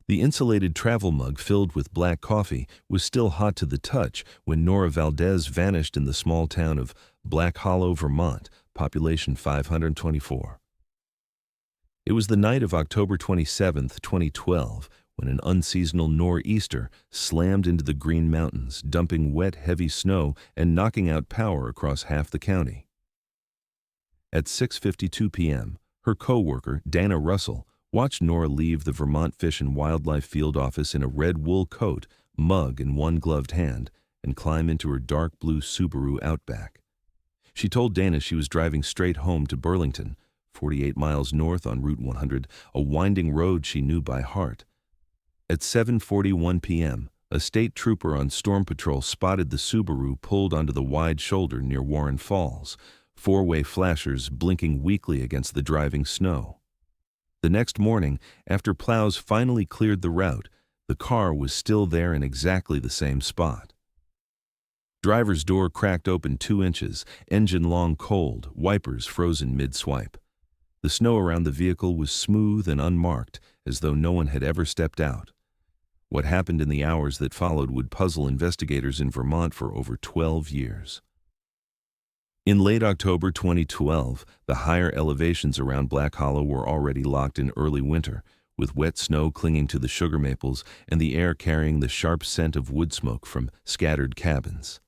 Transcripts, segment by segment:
The insulated travel mug filled with black coffee was still hot to the touch when Nora Valdez vanished in the small town of Black Hollow, Vermont, population 524. It was the night of October 27, 2012, when an unseasonal nor'easter slammed into the Green Mountains, dumping wet, heavy snow and knocking out power across half the county. At 6:52 p.m., her co-worker, Dana Russell, watched Nora leave the Vermont Fish and Wildlife Field office in a red wool coat, mug in one gloved hand, and climb into her dark blue Subaru Outback. She told Dana she was driving straight home to Burlington, 48 miles north on Route 100, a winding road she knew by heart. At 7:41 p.m., a state trooper on storm patrol spotted the Subaru pulled onto the wide shoulder near Warren Falls, four-way flashers blinking weakly against the driving snow. The next morning, after plows finally cleared the route, the car was still there in exactly the same spot. Driver's door cracked open 2 inches, engine long cold, wipers frozen mid-swipe. The snow around the vehicle was smooth and unmarked, as though no one had ever stepped out. What happened in the hours that followed would puzzle investigators in Vermont for over 12 years. In late October 2012, the higher elevations around Black Hollow were already locked in early winter, with wet snow clinging to the sugar maples and the air carrying the sharp scent of wood smoke from scattered cabins.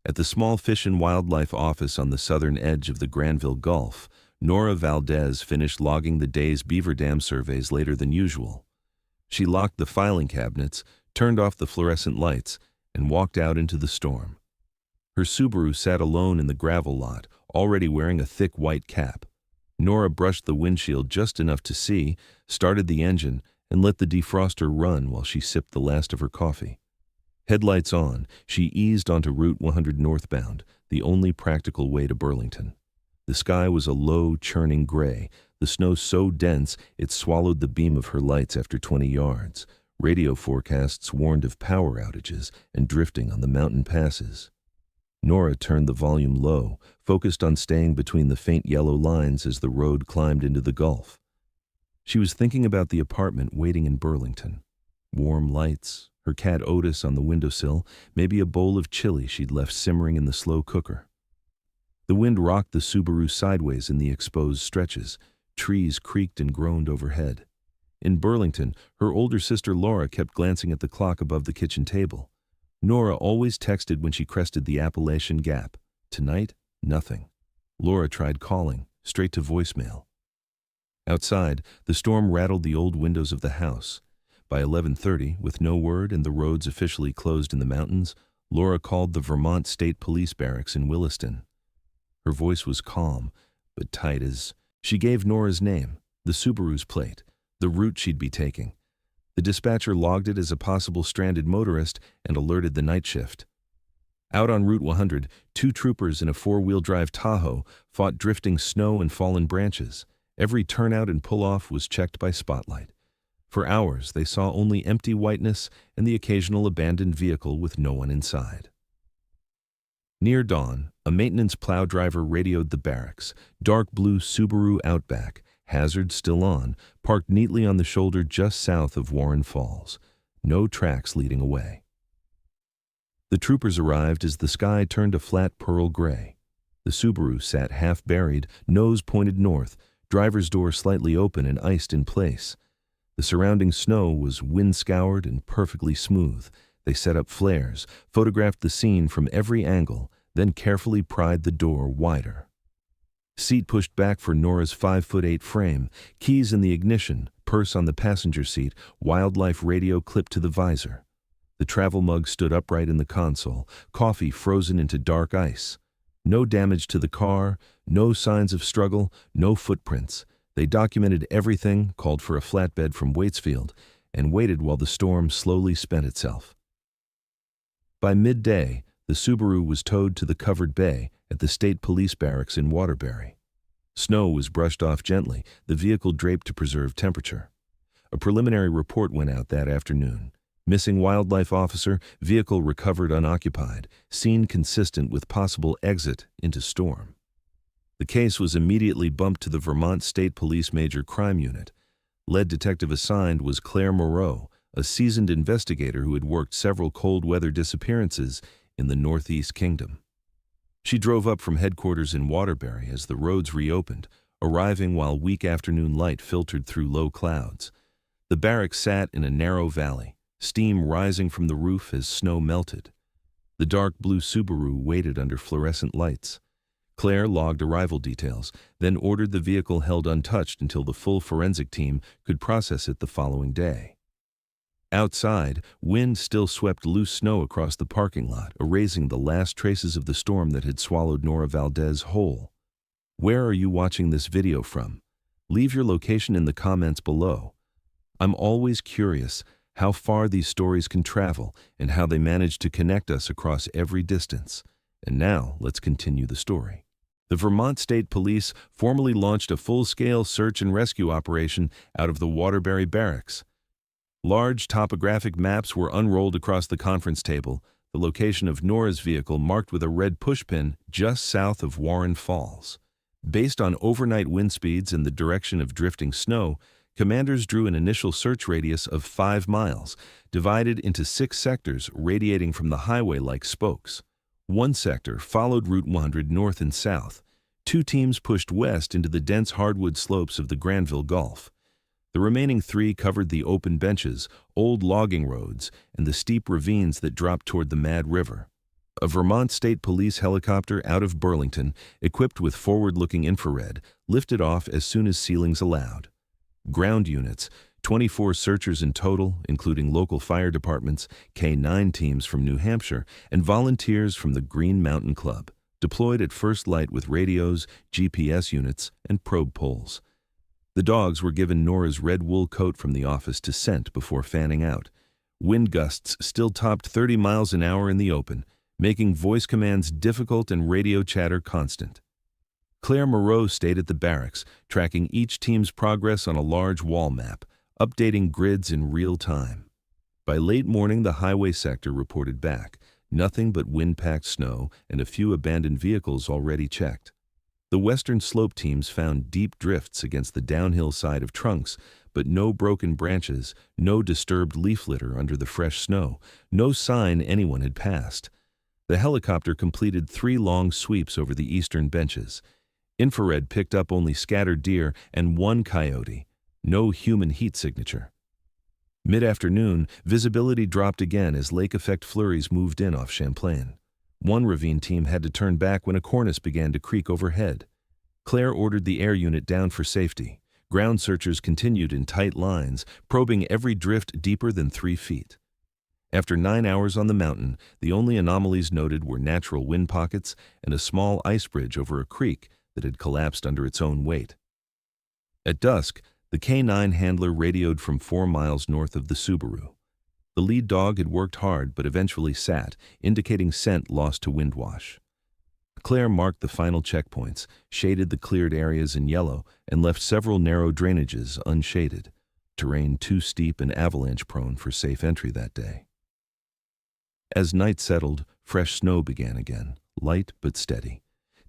At the small Fish and Wildlife office on the southern edge of the Granville Gulf, Nora Valdez finished logging the day's beaver dam surveys later than usual. She locked the filing cabinets, turned off the fluorescent lights, and walked out into the storm. Her Subaru sat alone in the gravel lot, already wearing a thick white cap. Nora brushed the windshield just enough to see, started the engine, and let the defroster run while she sipped the last of her coffee. Headlights on, she eased onto Route 100 northbound, the only practical way to Burlington. The sky was a low, churning gray, the snow so dense it swallowed the beam of her lights after 20 yards. Radio forecasts warned of power outages and drifting on the mountain passes. Nora turned the volume low, focused on staying between the faint yellow lines as the road climbed into the Gulf. She was thinking about the apartment waiting in Burlington. Warm lights, her cat Otis on the windowsill, maybe a bowl of chili she'd left simmering in the slow cooker. The wind rocked the Subaru sideways in the exposed stretches. Trees creaked and groaned overhead. In Burlington, her older sister Laura kept glancing at the clock above the kitchen table. Nora always texted when she crested the Appalachian Gap. Tonight, nothing. Laura tried calling, straight to voicemail. Outside, the storm rattled the old windows of the house. By 11:30, with no word and the roads officially closed in the mountains, Laura called the Vermont State Police Barracks in Williston. Her voice was calm, but tight as she gave Nora's name, the Subaru's plate, the route she'd be taking. The dispatcher logged it as a possible stranded motorist and alerted the night shift. Out on Route 100, 2 troopers in a 4-wheel drive Tahoe fought drifting snow and fallen branches. Every turnout and pull-off was checked by spotlight. For hours, they saw only empty whiteness and the occasional abandoned vehicle with no one inside. Near dawn, a maintenance plow driver radioed the barracks, dark blue Subaru Outback, hazard still on, parked neatly on the shoulder just south of Warren Falls. No tracks leading away. The troopers arrived as the sky turned a flat pearl gray. The Subaru sat half buried, nose pointed north, driver's door slightly open and iced in place. The surrounding snow was wind-scoured and perfectly smooth. They set up flares, photographed the scene from every angle, then carefully pried the door wider. Seat pushed back for Nora's 5'8" frame, keys in the ignition, purse on the passenger seat, wildlife radio clipped to the visor. The travel mug stood upright in the console, coffee frozen into dark ice. No damage to the car, no signs of struggle, no footprints. They documented everything, called for a flatbed from Waitsfield, and waited while the storm slowly spent itself. By midday, the Subaru was towed to the covered bay at the state police barracks in Waterbury. Snow was brushed off gently, the vehicle draped to preserve temperature. A preliminary report went out that afternoon. Missing wildlife officer, vehicle recovered unoccupied, scene consistent with possible exit into storm. The case was immediately bumped to the Vermont State Police Major Crime Unit. Lead detective assigned was Claire Moreau, a seasoned investigator who had worked several cold-weather disappearances in the Northeast Kingdom. She drove up from headquarters in Waterbury as the roads reopened, arriving while weak afternoon light filtered through low clouds. The barracks sat in a narrow valley, steam rising from the roof as snow melted. The dark blue Subaru waited under fluorescent lights. Claire logged arrival details, then ordered the vehicle held untouched until the full forensic team could process it the following day. Outside, wind still swept loose snow across the parking lot, erasing the last traces of the storm that had swallowed Nora Valdez whole. Where are you watching this video from? Leave your location in the comments below. I'm always curious how far these stories can travel and how they manage to connect us across every distance. And now, let's continue the story. The Vermont State Police formally launched a full-scale search and rescue operation out of the Waterbury Barracks. Large topographic maps were unrolled across the conference table, the location of Nora's vehicle marked with a red pushpin just south of Warren Falls. Based on overnight wind speeds and the direction of drifting snow, commanders drew an initial search radius of 5 miles, divided into 6 sectors radiating from the highway like spokes. One sector followed Route 100 north and south. 2 teams pushed west into the dense hardwood slopes of the Granville Gulf. The remaining 3 covered the open benches, old logging roads, and the steep ravines that dropped toward the Mad River. A Vermont State Police helicopter out of Burlington, equipped with forward-looking infrared, lifted off as soon as ceilings allowed. Ground units, 24 searchers in total, including local fire departments, K-9 teams from New Hampshire, and volunteers from the Green Mountain Club, deployed at first light with radios, GPS units, and probe poles. The dogs were given Nora's red wool coat from the office to scent before fanning out. Wind gusts still topped 30 miles an hour in the open, making voice commands difficult and radio chatter constant. Claire Moreau stayed at the barracks, tracking each team's progress on a large wall map, updating grids in real time. By late morning, the highway sector reported back, nothing but wind-packed snow and a few abandoned vehicles already checked. The western slope teams found deep drifts against the downhill side of trunks, but no broken branches, no disturbed leaf litter under the fresh snow, no sign anyone had passed. The helicopter completed 3 long sweeps over the eastern benches. Infrared picked up only scattered deer and 1 coyote, no human heat signature. Mid-afternoon, visibility dropped again as lake effect flurries moved in off Champlain. One ravine team had to turn back when a cornice began to creak overhead. Claire ordered the air unit down for safety. Ground searchers continued in tight lines, probing every drift deeper than 3 feet. After 9 hours on the mountain, the only anomalies noted were natural wind pockets and a small ice bridge over a creek that had collapsed under its own weight. At dusk, the K-9 handler radioed from 4 miles north of the Subaru. The lead dog had worked hard but eventually sat, indicating scent lost to windwash. Claire marked the final checkpoints, shaded the cleared areas in yellow, and left several narrow drainages unshaded, terrain too steep and avalanche-prone for safe entry that day. As night settled, fresh snow began again, light but steady.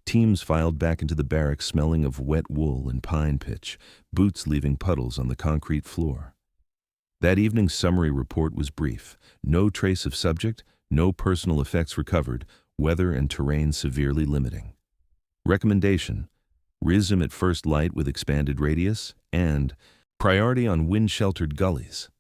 Teams filed back into the barracks smelling of wet wool and pine pitch, boots leaving puddles on the concrete floor. That evening's summary report was brief. No trace of subject, no personal effects recovered, weather and terrain severely limiting. Recommendation: RISM at first light with expanded radius, and priority on wind-sheltered gullies.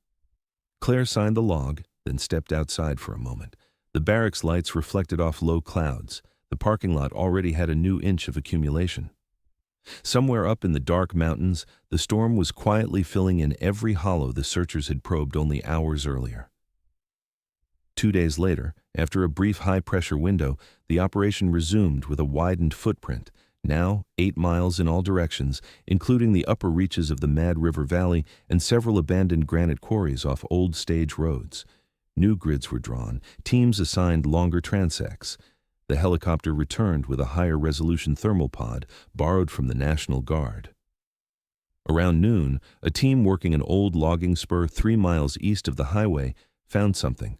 Claire signed the log, then stepped outside for a moment. The barracks lights reflected off low clouds. The parking lot already had a new inch of accumulation. Somewhere up in the dark mountains, the storm was quietly filling in every hollow the searchers had probed only hours earlier. 2 days later, after a brief high-pressure window, the operation resumed with a widened footprint, now 8 miles in all directions, including the upper reaches of the Mad River Valley and several abandoned granite quarries off old stage roads. New grids were drawn, teams assigned longer transects. The helicopter returned with a higher-resolution thermal pod borrowed from the National Guard. Around noon, a team working an old logging spur 3 miles east of the highway found something.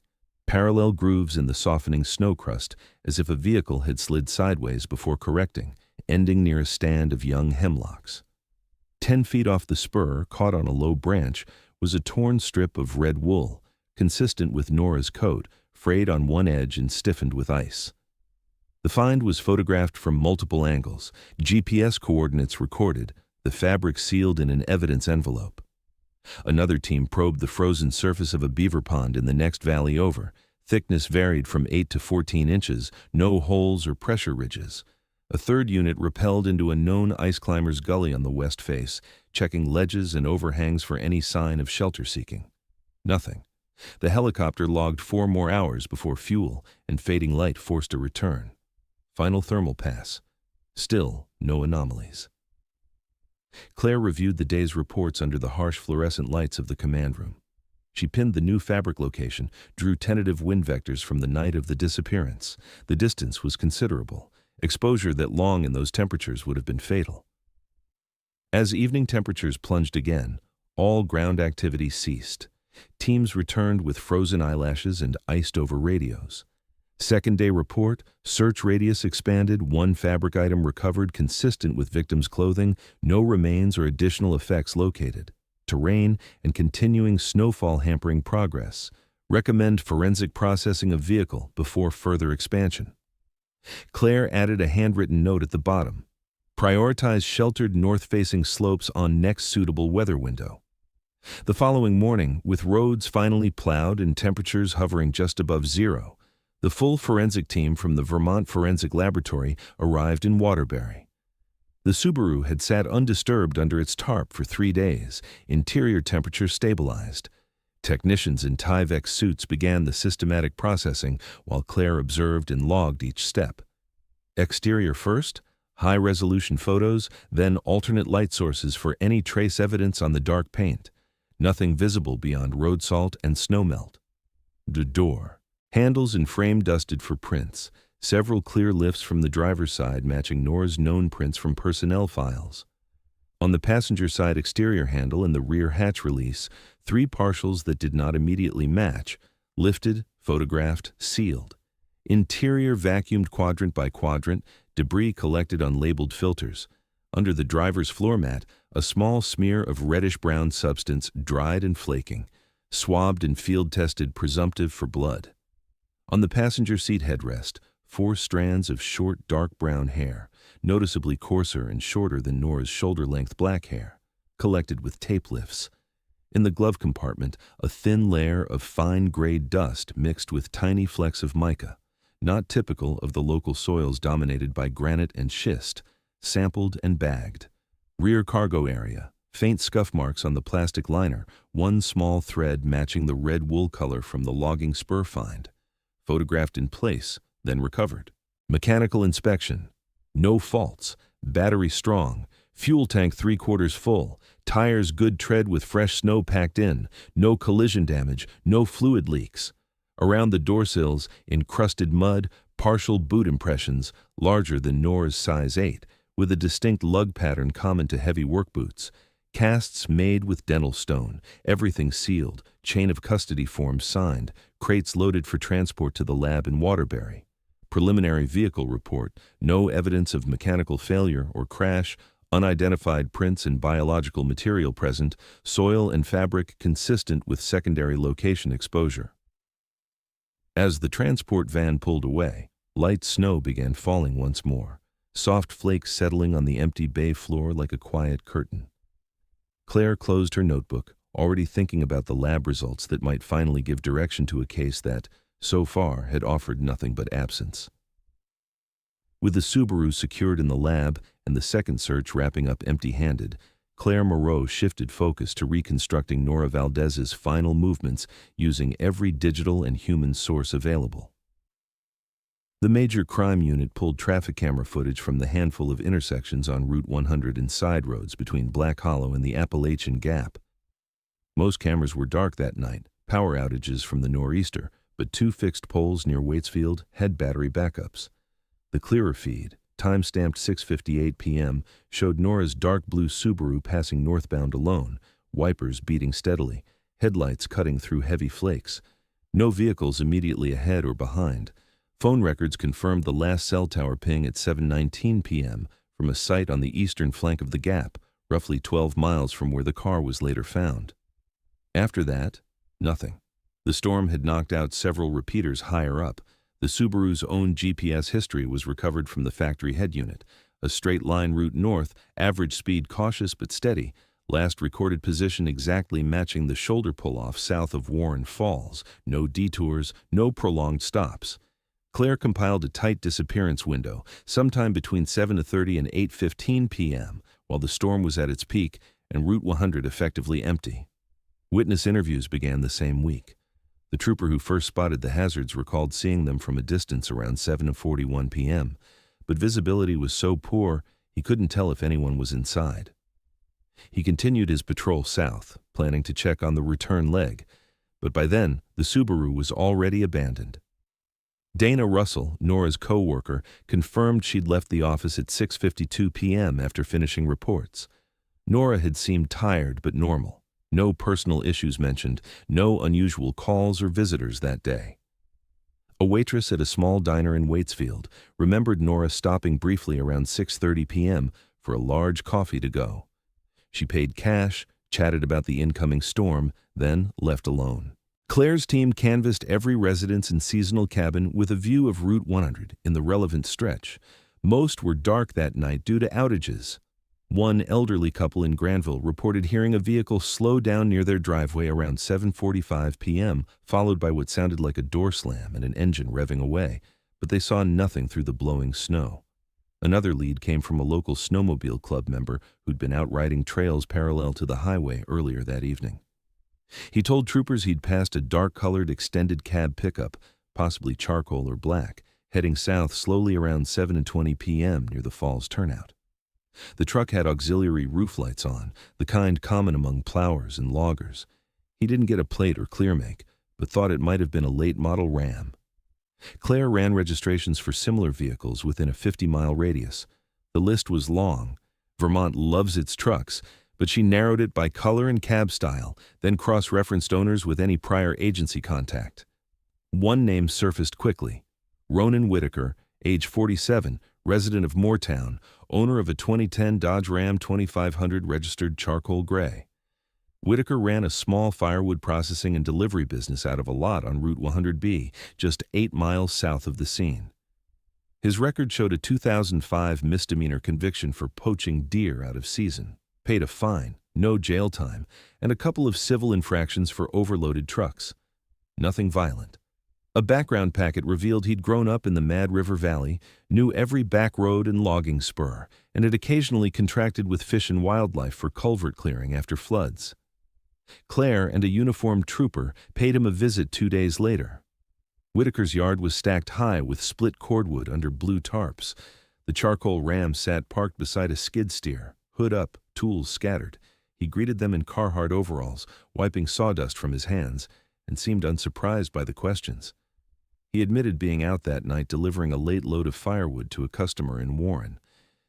Parallel grooves in the softening snow crust, as if a vehicle had slid sideways before correcting, ending near a stand of young hemlocks. 10 feet off the spur, caught on a low branch, was a torn strip of red wool. consistent with Nora's coat, frayed on one edge and stiffened with ice. The find was photographed from multiple angles, GPS coordinates recorded, the fabric sealed in an evidence envelope. Another team probed the frozen surface of a beaver pond in the next valley over. Thickness varied from 8 to 14 inches, no holes or pressure ridges. A third unit rappelled into a known ice climber's gully on the west face, checking ledges and overhangs for any sign of shelter seeking. Nothing. The helicopter logged 4 more hours before fuel and fading light forced a return. Final thermal pass. Still no anomalies. Claire reviewed the day's reports under the harsh fluorescent lights of the command room. She pinned the new fabric location, drew tentative wind vectors from the night of the disappearance. The distance was considerable. Exposure that long in those temperatures would have been fatal. As evening temperatures plunged again, all ground activity ceased. Teams returned with frozen eyelashes and iced-over radios. Second-day report, search radius expanded, 1 fabric item recovered consistent with victim's clothing, no remains or additional effects located. Terrain and continuing snowfall hampering progress. Recommend forensic processing of vehicle before further expansion. Claire added a handwritten note at the bottom. Prioritize sheltered north-facing slopes on next suitable weather window. The following morning, with roads finally plowed and temperatures hovering just above zero, the full forensic team from the Vermont Forensic Laboratory arrived in Waterbury. The Subaru had sat undisturbed under its tarp for 3 days, interior temperature stabilized. Technicians in Tyvek suits began the systematic processing while Claire observed and logged each step. Exterior first, high-resolution photos, then alternate light sources for any trace evidence on the dark paint. Nothing visible beyond road salt and snowmelt. The door. Handles and frame dusted for prints. Several clear lifts from the driver's side matching Nora's known prints from personnel files. On the passenger side exterior handle and the rear hatch release, 3 partials that did not immediately match, lifted, photographed, sealed. Interior vacuumed quadrant by quadrant, debris collected on labeled filters. Under the driver's floor mat, a small smear of reddish-brown substance dried and flaking, swabbed and field-tested presumptive for blood. On the passenger seat headrest, 4 strands of short dark brown hair, noticeably coarser and shorter than Nora's shoulder-length black hair, collected with tape lifts. In the glove compartment, a thin layer of fine-grayed dust mixed with tiny flecks of mica, not typical of the local soils dominated by granite and schist, sampled and bagged. Rear cargo area, faint scuff marks on the plastic liner, 1 small thread matching the red wool color from the logging spur find. Photographed in place, then recovered. Mechanical inspection. No faults. Battery strong. Fuel tank 3/4 full. Tires good tread with fresh snow packed in. No collision damage. No fluid leaks. Around the door sills, encrusted mud, partial boot impressions, larger than Nora's size 8, with a distinct lug pattern common to heavy work boots. Casts made with dental stone, everything sealed, chain of custody forms signed, crates loaded for transport to the lab in Waterbury. Preliminary vehicle report, no evidence of mechanical failure or crash, unidentified prints and biological material present, soil and fabric consistent with secondary location exposure. As the transport van pulled away, light snow began falling once more, soft flakes settling on the empty bay floor like a quiet curtain. Claire closed her notebook, already thinking about the lab results that might finally give direction to a case that, so far, had offered nothing but absence. With the Subaru secured in the lab and the second search wrapping up empty-handed, Claire Moreau shifted focus to reconstructing Nora Valdez's final movements using every digital and human source available. The major crime unit pulled traffic camera footage from the handful of intersections on Route 100 and side roads between Black Hollow and the Appalachian Gap. Most cameras were dark that night, power outages from the nor'easter, but 2 fixed poles near Waitsfield had battery backups. The clearer feed, time-stamped 6:58 p.m., showed Nora's dark blue Subaru passing northbound alone, wipers beating steadily, headlights cutting through heavy flakes. No vehicles immediately ahead or behind. Phone records confirmed the last cell tower ping at 7:19 p.m. from a site on the eastern flank of the Gap, roughly 12 miles from where the car was later found. After that, nothing. The storm had knocked out several repeaters higher up. The Subaru's own GPS history was recovered from the factory head unit. A straight-line route north, average speed cautious but steady, last recorded position exactly matching the shoulder pull-off south of Warren Falls. No detours, no prolonged stops. Claire compiled a tight disappearance window, sometime between 7:30 and 8:15 p.m., while the storm was at its peak and Route 100 effectively empty. Witness interviews began the same week. The trooper who first spotted the hazards recalled seeing them from a distance around 7:41 p.m., but visibility was so poor he couldn't tell if anyone was inside. He continued his patrol south, planning to check on the return leg, but by then the Subaru was already abandoned. Dana Russell, Nora's co-worker, confirmed she'd left the office at 6:52 p.m. after finishing reports. Nora had seemed tired but normal. No personal issues mentioned, no unusual calls or visitors that day. A waitress at a small diner in Waitsfield remembered Nora stopping briefly around 6:30 p.m. for a large coffee to go. She paid cash, chatted about the incoming storm, then left alone. Claire's team canvassed every residence and seasonal cabin with a view of Route 100 in the relevant stretch. Most were dark that night due to outages. One elderly couple in Granville reported hearing a vehicle slow down near their driveway around 7:45 p.m., followed by what sounded like a door slam and an engine revving away, but they saw nothing through the blowing snow. Another lead came from a local snowmobile club member who'd been out riding trails parallel to the highway earlier that evening. He told troopers he'd passed a dark-colored extended cab pickup, possibly charcoal or black, heading south slowly around 7:20 p.m. near the Falls turnout. The truck had auxiliary roof lights on, the kind common among plowers and loggers. He didn't get a plate or clear make, but thought it might have been a late-model Ram. Claire ran registrations for similar vehicles within a 50-mile radius. The list was long. Vermont loves its trucks, but she narrowed it by color and cab style, then cross-referenced owners with any prior agency contact. One name surfaced quickly: Ronan Whitaker, age 47, resident of Moortown, owner of a 2010 Dodge Ram 2500 registered charcoal gray. Whitaker ran a small firewood processing and delivery business out of a lot on Route 100B, just 8 miles south of the scene. His record showed a 2005 misdemeanor conviction for poaching deer out of season, paid a fine, no jail time, and a couple of civil infractions for overloaded trucks. Nothing violent. A background packet revealed he'd grown up in the Mad River Valley, knew every back road and logging spur, and had occasionally contracted with Fish and Wildlife for culvert clearing after floods. Claire and a uniformed trooper paid him a visit 2 days later. Whitaker's yard was stacked high with split cordwood under blue tarps. The charcoal Ram sat parked beside a skid steer, hood up, tools scattered. He greeted them in Carhartt overalls, wiping sawdust from his hands, and seemed unsurprised by the questions. He admitted being out that night delivering a late load of firewood to a customer in Warren.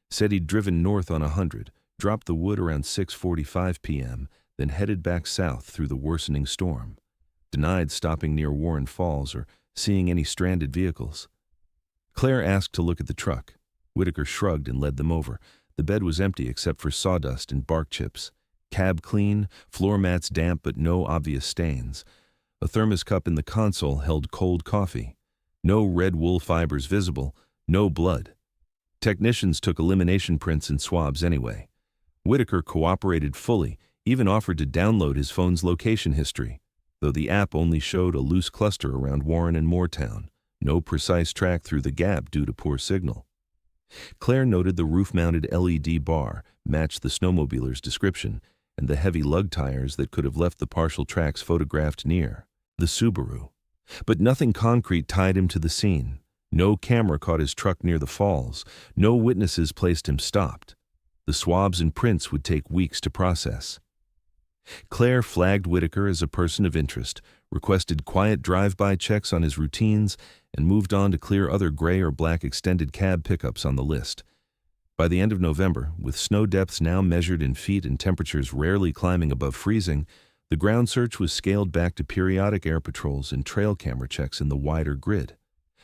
Said he'd driven north on 100, dropped the wood around 6:45 p.m., then headed back south through the worsening storm. Denied stopping near Warren Falls or seeing any stranded vehicles. Claire asked to look at the truck. Whitaker shrugged and led them over. The bed was empty except for sawdust and bark chips. Cab clean, floor mats damp but no obvious stains. A thermos cup in the console held cold coffee. No red wool fibers visible, no blood. Technicians took elimination prints and swabs anyway. Whitaker cooperated fully, even offered to download his phone's location history, though the app only showed a loose cluster around Warren and Moortown, no precise track through the gap due to poor signal. Claire noted the roof-mounted LED bar matched the snowmobiler's description, and the heavy lug tires that could have left the partial tracks photographed near the Subaru. But nothing concrete tied him to the scene. No camera caught his truck near the falls. No witnesses placed him stopped. The swabs and prints would take weeks to process. Claire flagged Whitaker as a person of interest, requested quiet drive-by checks on his routines, and moved on to clear other gray or black extended cab pickups on the list. By the end of November, with snow depths now measured in feet and temperatures rarely climbing above freezing, the ground search was scaled back to periodic air patrols and trail camera checks in the wider grid.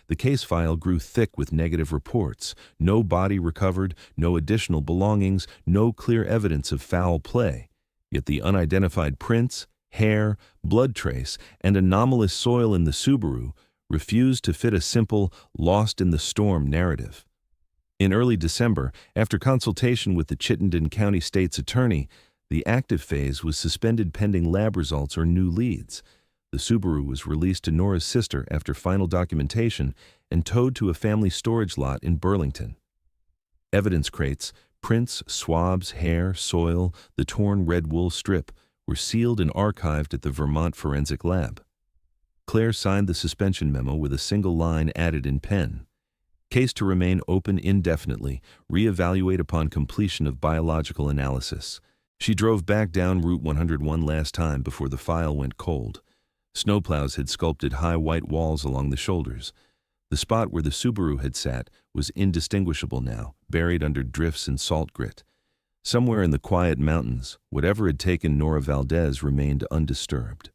The case file grew thick with negative reports. No body recovered, no additional belongings, no clear evidence of foul play. Yet the unidentified prints, hair, blood trace, and anomalous soil in the Subaru refused to fit a simple, lost in the storm narrative. In early December, after consultation with the Chittenden County State's attorney, the active phase was suspended pending lab results or new leads. The Subaru was released to Nora's sister after final documentation and towed to a family storage lot in Burlington. Evidence crates, prints, swabs, hair, soil, the torn red wool strip were sealed and archived at the Vermont Forensic Lab. Claire signed the suspension memo with a single line added in pen. Case to remain open indefinitely, reevaluate upon completion of biological analysis. She drove back down Route 101 last time before the file went cold. Snowplows had sculpted high white walls along the shoulders. The spot where the Subaru had sat was indistinguishable now, buried under drifts and salt grit. Somewhere in the quiet mountains, whatever had taken Nora Valdez remained undisturbed.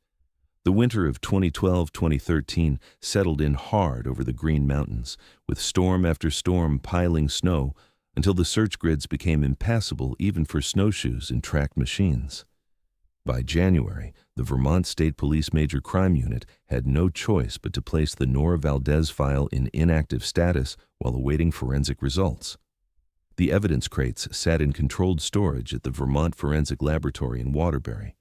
The winter of 2012-2013 settled in hard over the Green Mountains, with storm after storm piling snow until the search grids became impassable even for snowshoes and tracked machines. By January, the Vermont State Police Major Crime Unit had no choice but to place the Nora Valdez file in inactive status while awaiting forensic results. The evidence crates sat in controlled storage at the Vermont Forensic Laboratory in Waterbury.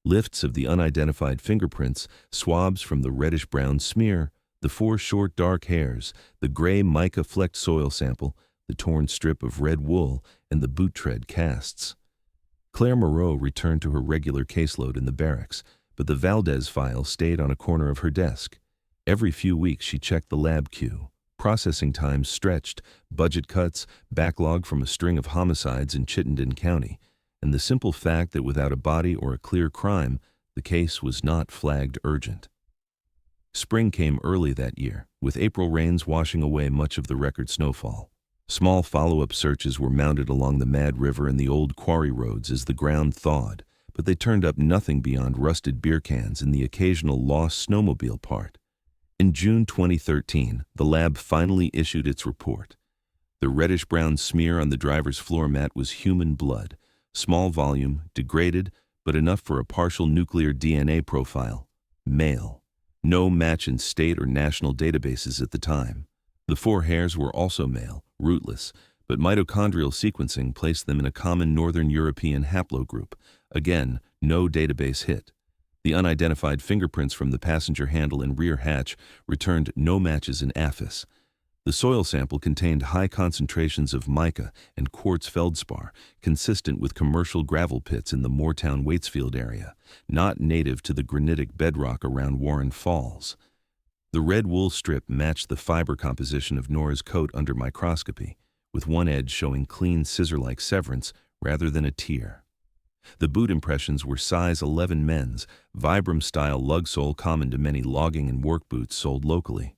Lifts of the unidentified fingerprints, swabs from the reddish-brown smear, the 4 short dark hairs, the gray mica-flecked soil sample, the torn strip of red wool, and the boot tread casts. Claire Moreau returned to her regular caseload in the barracks, but the Valdez file stayed on a corner of her desk. Every few weeks she checked the lab queue. Processing times stretched, budget cuts, backlog from a string of homicides in Chittenden County, and the simple fact that without a body or a clear crime, the case was not flagged urgent. Spring came early that year, with April rains washing away much of the record snowfall. Small follow-up searches were mounted along the Mad River and the old quarry roads as the ground thawed, but they turned up nothing beyond rusted beer cans and the occasional lost snowmobile part. In June 2013, the lab finally issued its report. The reddish-brown smear on the driver's floor mat was human blood, small volume, degraded, but enough for a partial nuclear DNA profile. Male. No match in state or national databases at the time. The 4 hairs were also male, rootless, but mitochondrial sequencing placed them in a common Northern European haplogroup. Again, no database hit. The unidentified fingerprints from the passenger handle and rear hatch returned no matches in AFIS. The soil sample contained high concentrations of mica and quartz feldspar, consistent with commercial gravel pits in the Moortown-Waitsfield area, not native to the granitic bedrock around Warren Falls. The red wool strip matched the fiber composition of Nora's coat under microscopy, with one edge showing clean scissor-like severance rather than a tear. The boot impressions were size 11 men's, Vibram-style lug sole common to many logging and work boots sold locally.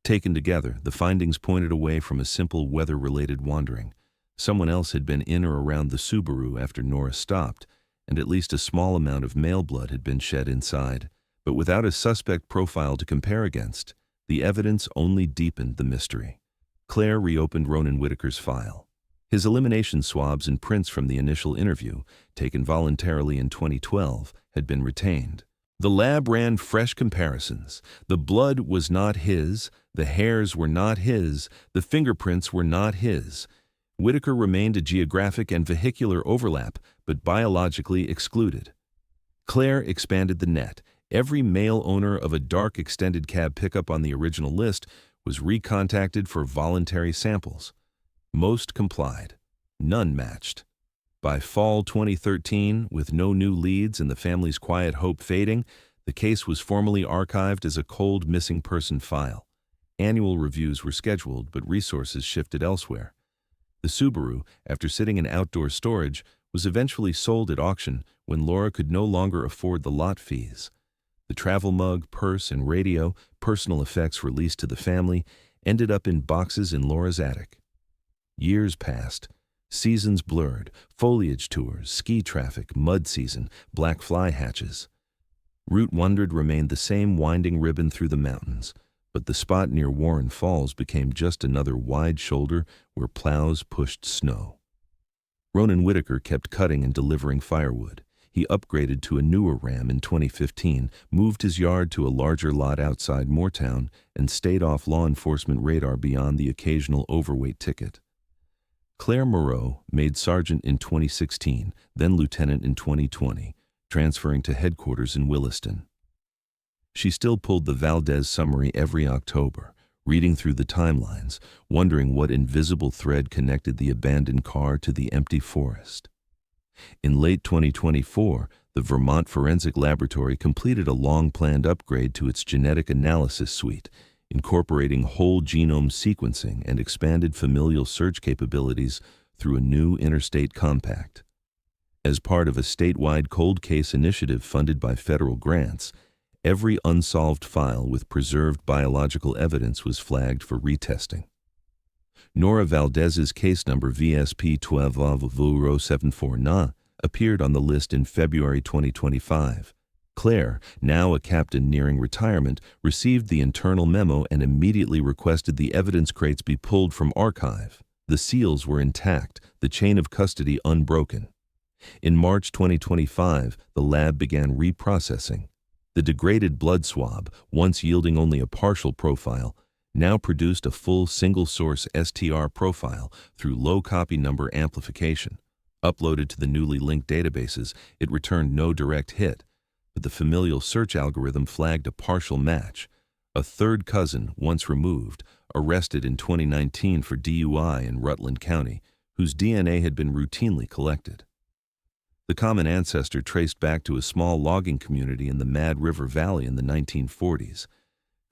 Taken together, the findings pointed away from a simple weather-related wandering. Someone else had been in or around the Subaru after Nora stopped, and at least a small amount of male blood had been shed inside. But without a suspect profile to compare against, the evidence only deepened the mystery. Claire reopened Ronan Whitaker's file. His elimination swabs and prints from the initial interview, taken voluntarily in 2012, had been retained. The lab ran fresh comparisons. The blood was not his, the hairs were not his, the fingerprints were not his. Whitaker remained a geographic and vehicular overlap, but biologically excluded. Claire expanded the net. Every male owner of a dark extended cab pickup on the original list was recontacted for voluntary samples. Most complied. None matched. By fall 2013, with no new leads and the family's quiet hope fading, the case was formally archived as a cold missing person file. Annual reviews were scheduled, but resources shifted elsewhere. The Subaru, after sitting in outdoor storage, was eventually sold at auction when Laura could no longer afford the lot fees. The travel mug, purse, and radio, personal effects released to the family, ended up in boxes in Laura's attic. Years passed. Seasons blurred, foliage tours, ski traffic, mud season, black fly hatches. Route 100 remained the same winding ribbon through the mountains, but the spot near Warren Falls became just another wide shoulder where plows pushed snow. Ronan Whitaker kept cutting and delivering firewood. He upgraded to a newer Ram in 2015, moved his yard to a larger lot outside Moortown, and stayed off law enforcement radar beyond the occasional overweight ticket. Claire Moreau made sergeant in 2016, then lieutenant in 2020, transferring to headquarters in Williston. She still pulled the Valdez summary every October, reading through the timelines, wondering what invisible thread connected the abandoned car to the empty forest. In late 2024, the Vermont Forensic Laboratory completed a long-planned upgrade to its genetic analysis suite, incorporating whole genome sequencing and expanded familial search capabilities through a new interstate compact. As part of a statewide cold case initiative funded by federal grants, every unsolved file with preserved biological evidence was flagged for retesting. Nora Valdez's case number VSP 12-074 appeared on the list in February 2025. Claire, now a captain nearing retirement, received the internal memo and immediately requested the evidence crates be pulled from archive. The seals were intact, the chain of custody unbroken. In March 2025, the lab began reprocessing. The degraded blood swab, once yielding only a partial profile, now produced a full single-source STR profile through low copy number amplification. Uploaded to the newly linked databases, it returned no direct hit, but the familial search algorithm flagged a partial match. A third cousin, once removed, arrested in 2019 for DUI in Rutland County, whose DNA had been routinely collected. The common ancestor traced back to a small logging community in the Mad River Valley in the 1940s.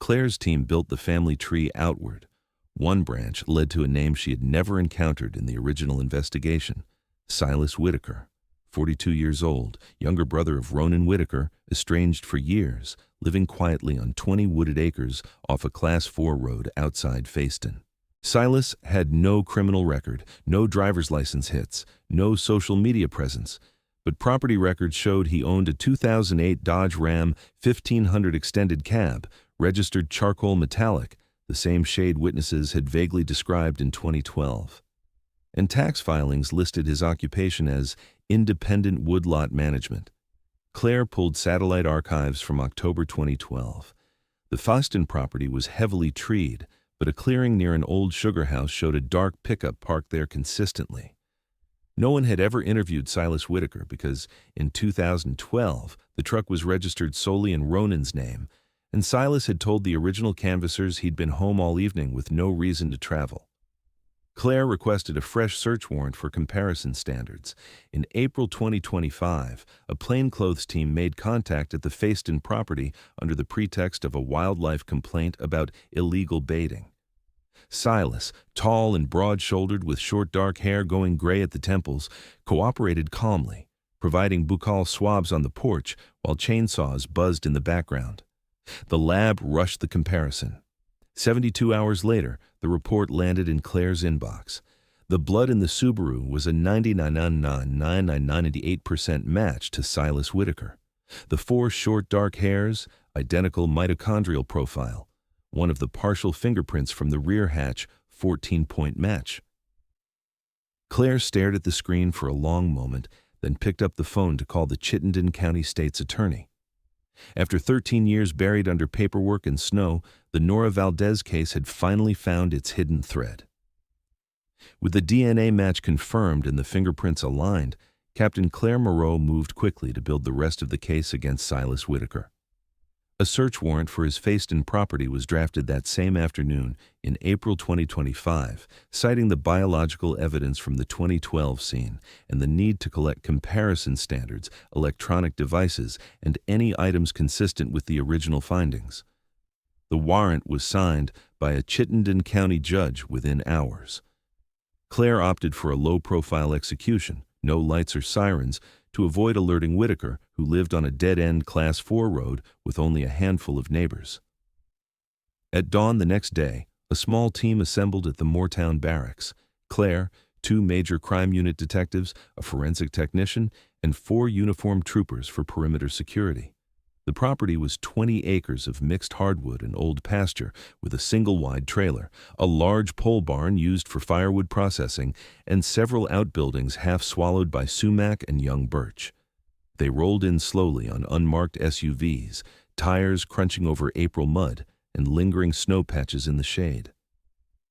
Claire's team built the family tree outward. One branch led to a name she had never encountered in the original investigation: Silas Whitaker, 42 years old, younger brother of Ronan Whitaker, estranged for years, living quietly on 20 wooded acres off a Class 4 road outside Fayston. Silas had no criminal record, no driver's license hits, no social media presence, but property records showed he owned a 2008 Dodge Ram 1500 extended cab, registered charcoal metallic, the same shade witnesses had vaguely described in 2012. And tax filings listed his occupation as independent woodlot management. Claire pulled satellite archives from October 2012. The Fayston property was heavily treed, but a clearing near an old sugar house showed a dark pickup parked there consistently. No one had ever interviewed Silas Whitaker because in 2012, the truck was registered solely in Ronan's name, and Silas had told the original canvassers he'd been home all evening with no reason to travel. Claire requested a fresh search warrant for comparison standards. In April 2025, a plainclothes team made contact at the Fayston property under the pretext of a wildlife complaint about illegal baiting. Silas, tall and broad-shouldered with short dark hair going gray at the temples, cooperated calmly, providing buccal swabs on the porch while chainsaws buzzed in the background. The lab rushed the comparison. 72 hours later, the report landed in Claire's inbox. The blood in the Subaru was a 99.998% match to Silas Whitaker. The 4 short dark hairs, identical mitochondrial profile. One of the partial fingerprints from the rear hatch, 14-point match. Claire stared at the screen for a long moment, then picked up the phone to call the Chittenden County State's attorney. After 13 years buried under paperwork and snow, the Nora Valdez case had finally found its hidden thread. With the DNA match confirmed and the fingerprints aligned, Captain Claire Moreau moved quickly to build the rest of the case against Silas Whitaker. A search warrant for his Fayston property was drafted that same afternoon in April 2025, citing the biological evidence from the 2012 scene and the need to collect comparison standards, electronic devices, and any items consistent with the original findings. The warrant was signed by a Chittenden County judge within hours. Claire opted for a low-profile execution, no lights or sirens, to avoid alerting Whitaker, who lived on a dead-end Class 4 road with only a handful of neighbors. At dawn the next day, a small team assembled at the Moortown barracks. Claire, 2 major crime unit detectives, a forensic technician, and 4 uniformed troopers for perimeter security. The property was 20 acres of mixed hardwood and old pasture with a single-wide trailer, a large pole barn used for firewood processing, and several outbuildings half swallowed by sumac and young birch. They rolled in slowly on unmarked SUVs, tires crunching over April mud and lingering snow patches in the shade.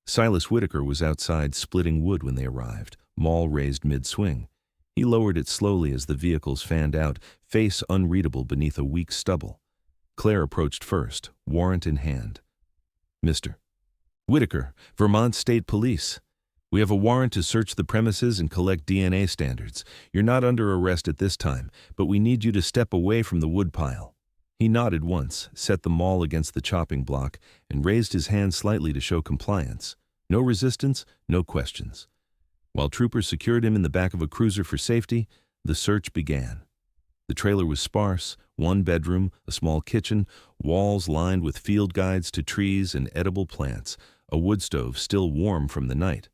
Silas Whitaker was outside splitting wood when they arrived, maul raised mid-swing. He lowered it slowly as the vehicles fanned out, face unreadable beneath a weak stubble. Claire approached first, warrant in hand. "Mr. Whitaker, Vermont State Police. We have a warrant to search the premises and collect DNA standards. You're not under arrest at this time, but we need you to step away from the woodpile." He nodded once, set the maul against the chopping block, and raised his hand slightly to show compliance. No resistance, no questions. While troopers secured him in the back of a cruiser for safety, the search began. The trailer was sparse, one bedroom, a small kitchen, walls lined with field guides to trees and edible plants, a wood stove still warm from the night.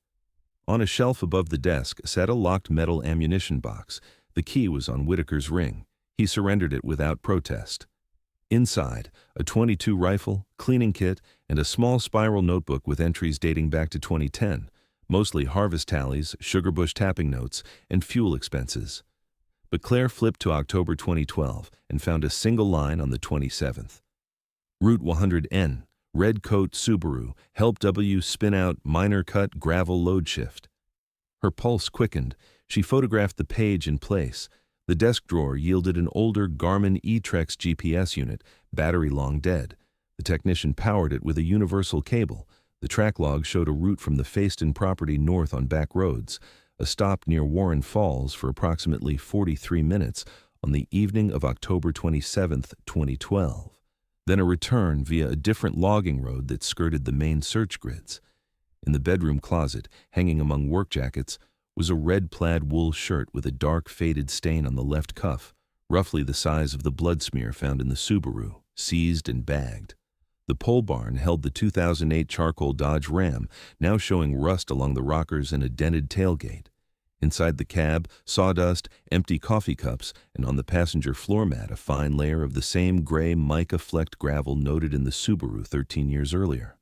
On a shelf above the desk sat a locked metal ammunition box. The key was on Whitaker's ring. He surrendered it without protest. Inside, a .22 rifle, cleaning kit, and a small spiral notebook with entries dating back to 2010, mostly harvest tallies, sugar bush tapping notes, and fuel expenses. But Claire flipped to October 2012 and found a single line on the 27th. Route 100N, red coat Subaru, help W spin out, minor cut, gravel load shift. Her pulse quickened. She photographed the page in place. The desk drawer yielded an older Garmin E-Trex GPS unit, battery long dead. The technician powered it with a universal cable. The track log showed a route from the Fayston property north on back roads, a stop near Warren Falls for approximately 43 minutes on the evening of October 27, 2012. Then a return via a different logging road that skirted the main search grids. In the bedroom closet, hanging among work jackets, was a red plaid wool shirt with a dark faded stain on the left cuff, roughly the size of the blood smear found in the Subaru, seized and bagged. The pole barn held the 2008 charcoal Dodge Ram, now showing rust along the rockers and a dented tailgate. Inside the cab, sawdust, empty coffee cups, and on the passenger floor mat a fine layer of the same gray mica-flecked gravel noted in the Subaru 13 years earlier.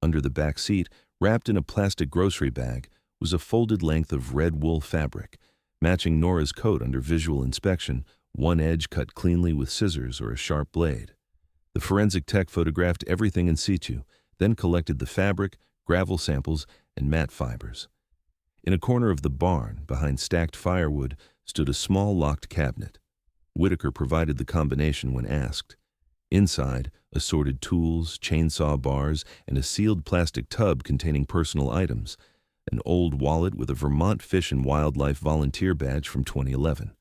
Under the back seat, wrapped in a plastic grocery bag, was a folded length of red wool fabric, matching Nora's coat under visual inspection, one edge cut cleanly with scissors or a sharp blade. The forensic tech photographed everything in situ, then collected the fabric, gravel samples, and mat fibers. In a corner of the barn, behind stacked firewood, stood a small locked cabinet. Whitaker provided the combination when asked. Inside, assorted tools, chainsaw bars, and a sealed plastic tub containing personal items, an old wallet with a Vermont Fish and Wildlife volunteer badge from 2011,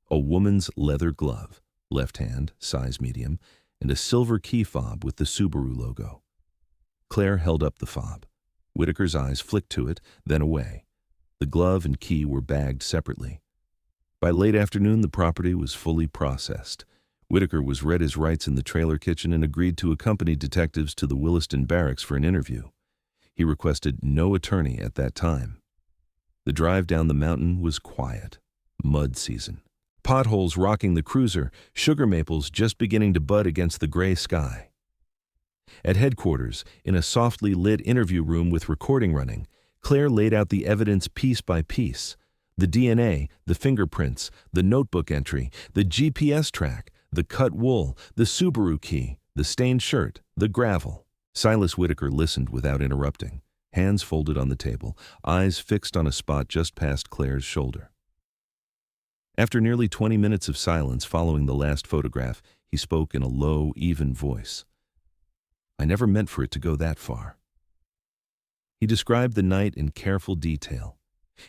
a woman's leather glove, left hand, size medium, and a silver key fob with the Subaru logo. Claire held up the fob. Whitaker's eyes flicked to it, then away. The glove and key were bagged separately. By late afternoon, the property was fully processed. Whitaker was read his rights in the trailer kitchen and agreed to accompany detectives to the Williston Barracks for an interview. He requested no attorney at that time. The drive down the mountain was quiet. Mud season. Potholes rocking the cruiser, sugar maples just beginning to bud against the gray sky. At headquarters, in a softly lit interview room with recording running, Claire laid out the evidence piece by piece. The DNA, the fingerprints, the notebook entry, the GPS track, the cut wool, the Subaru key, the stained shirt, the gravel. Silas Whitaker listened without interrupting, hands folded on the table, eyes fixed on a spot just past Claire's shoulder. After nearly 20 minutes of silence following the last photograph, he spoke in a low, even voice. "I never meant for it to go that far." He described the night in careful detail.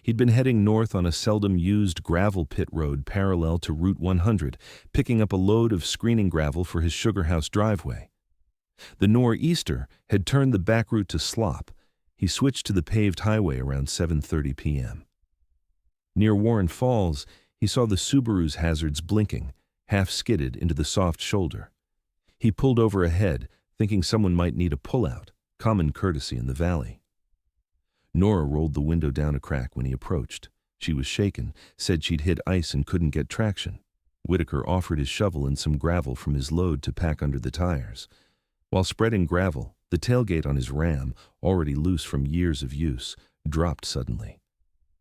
He'd been heading north on a seldom-used gravel pit road parallel to Route 100, picking up a load of screening gravel for his sugar house driveway. The nor'easter had turned the back route to slop. He switched to the paved highway around 7:30 p.m. Near Warren Falls, he saw the Subaru's hazards blinking, half skidded into the soft shoulder. He pulled over ahead, thinking someone might need a pullout, common courtesy in the valley. Nora rolled the window down a crack when he approached. She was shaken, said she'd hit ice and couldn't get traction. Whitaker offered his shovel and some gravel from his load to pack under the tires. While spreading gravel, the tailgate on his Ram, already loose from years of use, dropped suddenly.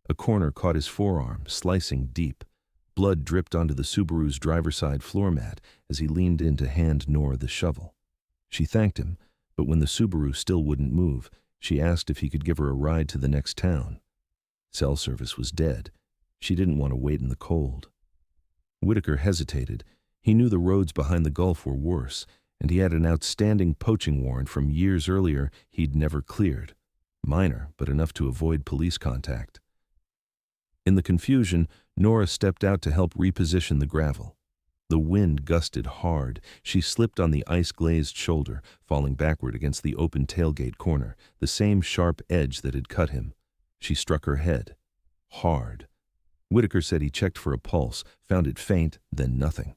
A corner caught his forearm, slicing deep. Blood dripped onto the Subaru's driver's side floor mat as he leaned in to hand Nora the shovel. She thanked him, but when the Subaru still wouldn't move, she asked if he could give her a ride to the next town. Cell service was dead. She didn't want to wait in the cold. Whitaker hesitated. He knew the roads behind the Gulf were worse, and he had an outstanding poaching warrant from years earlier he'd never cleared. Minor, but enough to avoid police contact. In the confusion, Nora stepped out to help reposition the gravel. The wind gusted hard. She slipped on the ice-glazed shoulder, falling backward against the open tailgate corner, the same sharp edge that had cut him. She struck her head. Hard. Whitaker said he checked for a pulse, found it faint, then nothing.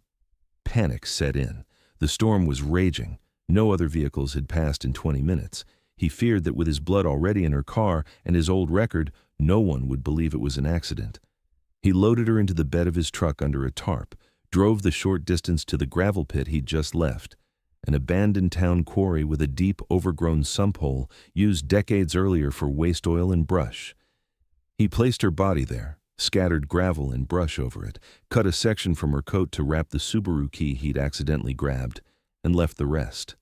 Panic set in. The storm was raging. No other vehicles had passed in 20 minutes. He feared that with his blood already in her car and his old record, no one would believe it was an accident. He loaded her into the bed of his truck under a tarp, drove the short distance to the gravel pit he'd just left, an abandoned town quarry with a deep, overgrown sump hole used decades earlier for waste oil and brush. He placed her body there, scattered gravel and brush over it, cut a section from her coat to wrap the Subaru key he'd accidentally grabbed, and left the rest.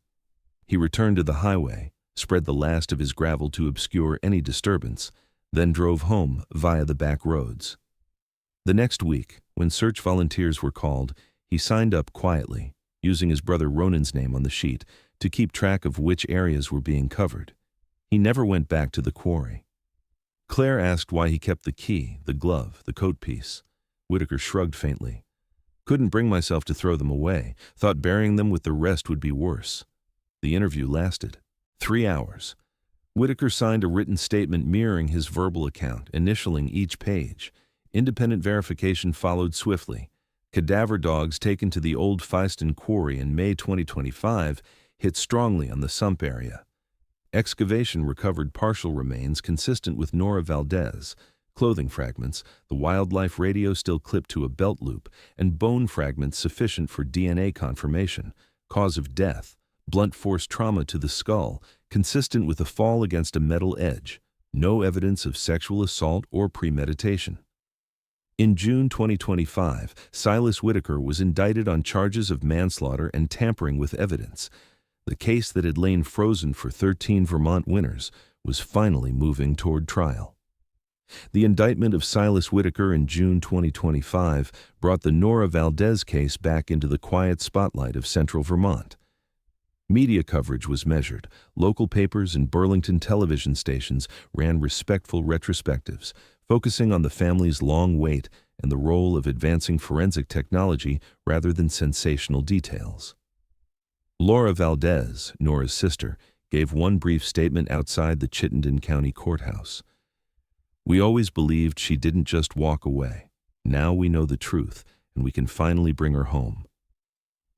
He returned to the highway, spread the last of his gravel to obscure any disturbance, then drove home via the back roads. The next week, when search volunteers were called, he signed up quietly, using his brother Ronan's name on the sheet to keep track of which areas were being covered. He never went back to the quarry. Claire asked why he kept the key, the glove, the coat piece. Whitaker shrugged faintly. Couldn't bring myself to throw them away, thought burying them with the rest would be worse. The interview lasted 3 hours. Whitaker signed a written statement mirroring his verbal account, initialing each page. Independent verification followed swiftly. Cadaver dogs taken to the old Feiston quarry in May 2025 hit strongly on the sump area. Excavation recovered partial remains consistent with Nora Valdez, clothing fragments, the wildlife radio still clipped to a belt loop, and bone fragments sufficient for DNA confirmation. Cause of death, blunt force trauma to the skull, consistent with a fall against a metal edge. No evidence of sexual assault or premeditation. In June 2025, Silas Whitaker was indicted on charges of manslaughter and tampering with evidence. The case that had lain frozen for 13 Vermont winters was finally moving toward trial. The indictment of Silas Whitaker in June 2025 brought the Nora Valdez case back into the quiet spotlight of central Vermont. Media coverage was measured. Local papers and Burlington television stations ran respectful retrospectives, focusing on the family's long wait and the role of advancing forensic technology rather than sensational details. Laura Valdez, Nora's sister, gave one brief statement outside the Chittenden County Courthouse. "We always believed she didn't just walk away. Now we know the truth, and we can finally bring her home."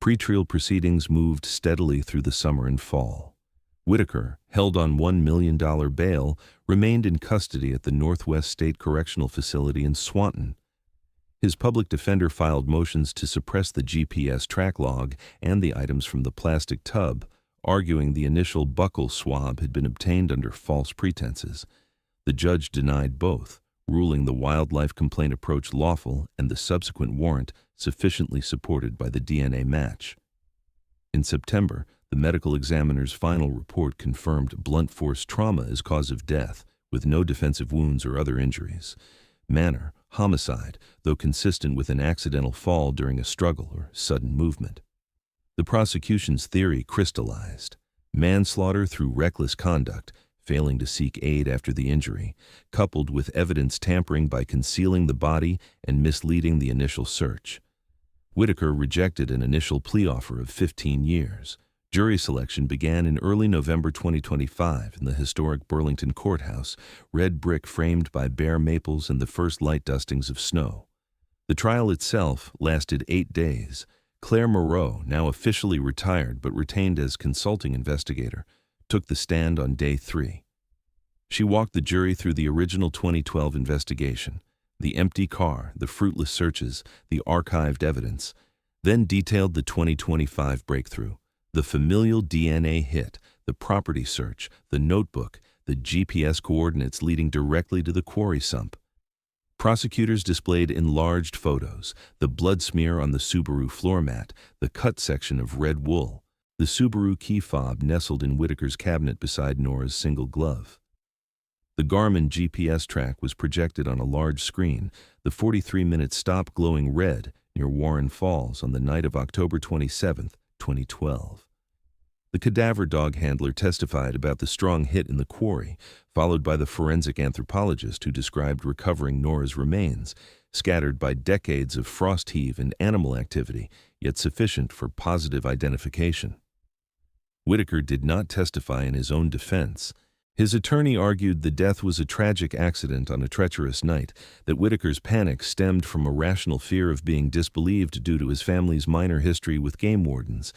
Pretrial proceedings moved steadily through the summer and fall. Whitaker, held on $1 million bail, remained in custody at the Northwest State Correctional Facility in Swanton. His public defender filed motions to suppress the GPS track log and the items from the plastic tub, arguing the initial buccal swab had been obtained under false pretenses. The judge denied both, ruling the wildlife complaint approach lawful and the subsequent warrant sufficiently supported by the DNA match. In September, the medical examiner's final report confirmed blunt force trauma as cause of death, with no defensive wounds or other injuries. Manner, homicide, though consistent with an accidental fall during a struggle or sudden movement. The prosecution's theory crystallized. Manslaughter through reckless conduct, failing to seek aid after the injury, coupled with evidence tampering by concealing the body and misleading the initial search. Whitaker rejected an initial plea offer of 15 years. Jury selection began in early November 2025 in the historic Burlington Courthouse, red brick framed by bare maples and the first light dustings of snow. The trial itself lasted 8 days. Claire Moreau, now officially retired but retained as consulting investigator, took the stand on day 3. She walked the jury through the original 2012 investigation, the empty car, the fruitless searches, the archived evidence, then detailed the 2025 breakthrough, the Familial DNA hit, the property search, the notebook, the GPS coordinates leading directly to the quarry sump. Prosecutors displayed enlarged photos, the blood smear on the Subaru floor mat, the cut section of red wool, the Subaru key fob nestled in Whitaker's cabinet beside Nora's single glove. The Garmin GPS track was projected on a large screen, the 43-minute stop glowing red near Warren Falls on the night of October 27, 2012. The cadaver dog handler testified about the strong hit in the quarry, followed by the forensic anthropologist who described recovering Nora's remains, scattered by decades of frost heave and animal activity, yet sufficient for positive identification. Whitaker did not testify in his own defense. His attorney argued the death was a tragic accident on a treacherous night, that Whitaker's panic stemmed from a rational fear of being disbelieved due to his family's minor history with game wardens,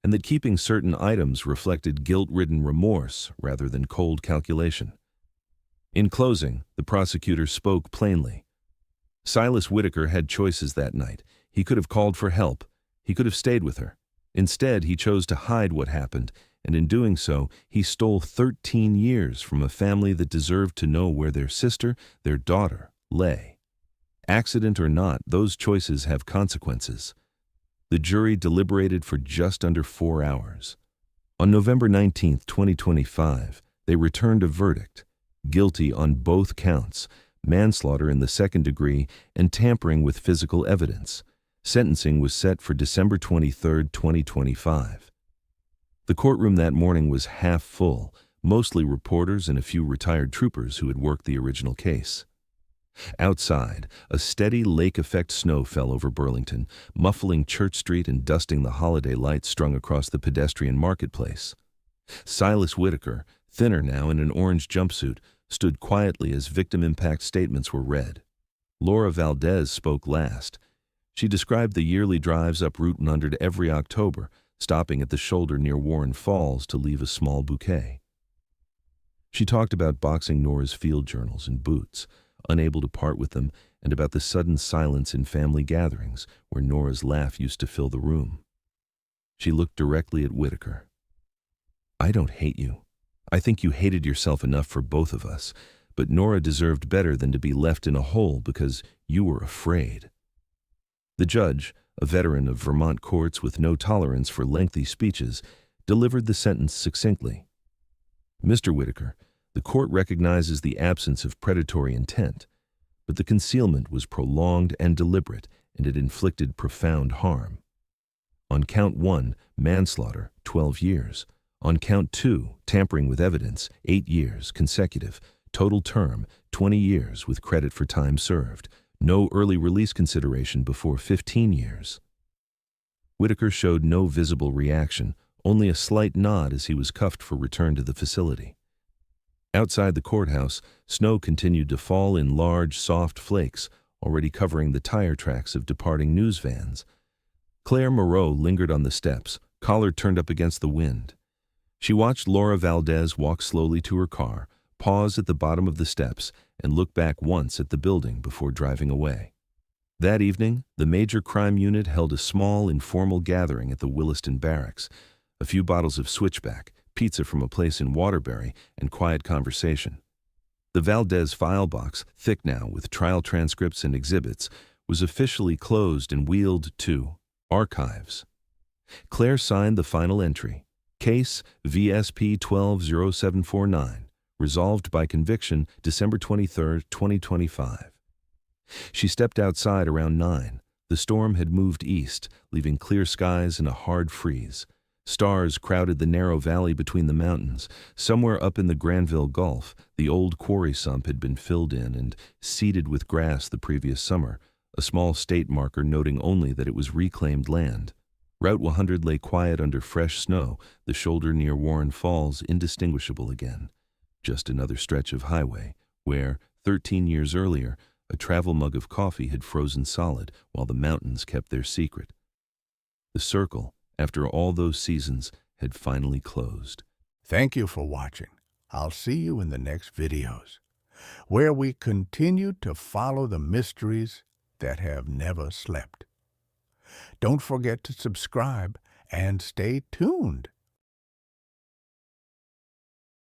and that keeping certain items reflected guilt-ridden remorse rather than cold calculation. In closing, the prosecutor spoke plainly. Silas Whitaker had choices that night. He could have called for help. He could have stayed with her. Instead, he chose to hide what happened, and in doing so, he stole 13 years from a family that deserved to know where their sister, their daughter, lay. Accident or not, those choices have consequences. The jury deliberated for just under 4 hours. On November 19, 2025, they returned a verdict, guilty on both counts, manslaughter in the second degree and tampering with physical evidence. Sentencing was set for December 23, 2025. The courtroom that morning was half full, mostly reporters and a few retired troopers who had worked the original case. Outside, a steady lake-effect snow fell over Burlington, muffling Church Street and dusting the holiday lights strung across the pedestrian marketplace. Silas Whitaker, thinner now in an orange jumpsuit, stood quietly as victim impact statements were read. Nora Valdez spoke last. She described the yearly drives up Route 100 every October, stopping at the shoulder near Warren Falls to leave a small bouquet. She talked about boxing Nora's field journals and boots, unable to part with them, and about the sudden silence in family gatherings where Nora's laugh used to fill the room. She looked directly at Whitaker. "I don't hate you. I think you hated yourself enough for both of us, but Nora deserved better than to be left in a hole because you were afraid." The judge, a veteran of Vermont courts with no tolerance for lengthy speeches, delivered the sentence succinctly. "Mr. Whitaker, the court recognizes the absence of predatory intent, but the concealment was prolonged and deliberate, and it inflicted profound harm. On count 1, manslaughter, 12 years. On count 2, tampering with evidence, 8 years, consecutive. Total term, 20 years with credit for time served. No early release consideration before 15 years. Whitaker showed no visible reaction, only a slight nod as he was cuffed for return to the facility. Outside the courthouse, snow continued to fall in large, soft flakes, already covering the tire tracks of departing news vans. Claire Moreau lingered on the steps, collar turned up against the wind. She watched Nora Valdez walk slowly to her car, pause at the bottom of the steps, and look back once at the building before driving away. That evening, the major crime unit held a small, informal gathering at the Williston Barracks. A few bottles of switchback, pizza from a place in Waterbury, and quiet conversation. The Valdez file box, thick now with trial transcripts and exhibits, was officially closed and wheeled to archives. Claire signed the final entry. Case VSP 120749. Resolved by conviction, December 23, 2025. She stepped outside around 9. The storm had moved east, leaving clear skies and a hard freeze. Stars crowded the narrow valley between the mountains. Somewhere up in the Granville Gulf, the old quarry sump had been filled in and seeded with grass the previous summer, a small state marker noting only that it was reclaimed land. Route 100 lay quiet under fresh snow, the shoulder near Warren Falls indistinguishable again. Just another stretch of highway, where, 13 years earlier, a travel mug of coffee had frozen solid while the mountains kept their secret. The circle, after all those seasons, had finally closed. Thank you for watching. I'll see you in the next videos, where we continue to follow the mysteries that have never slept. Don't forget to subscribe and stay tuned.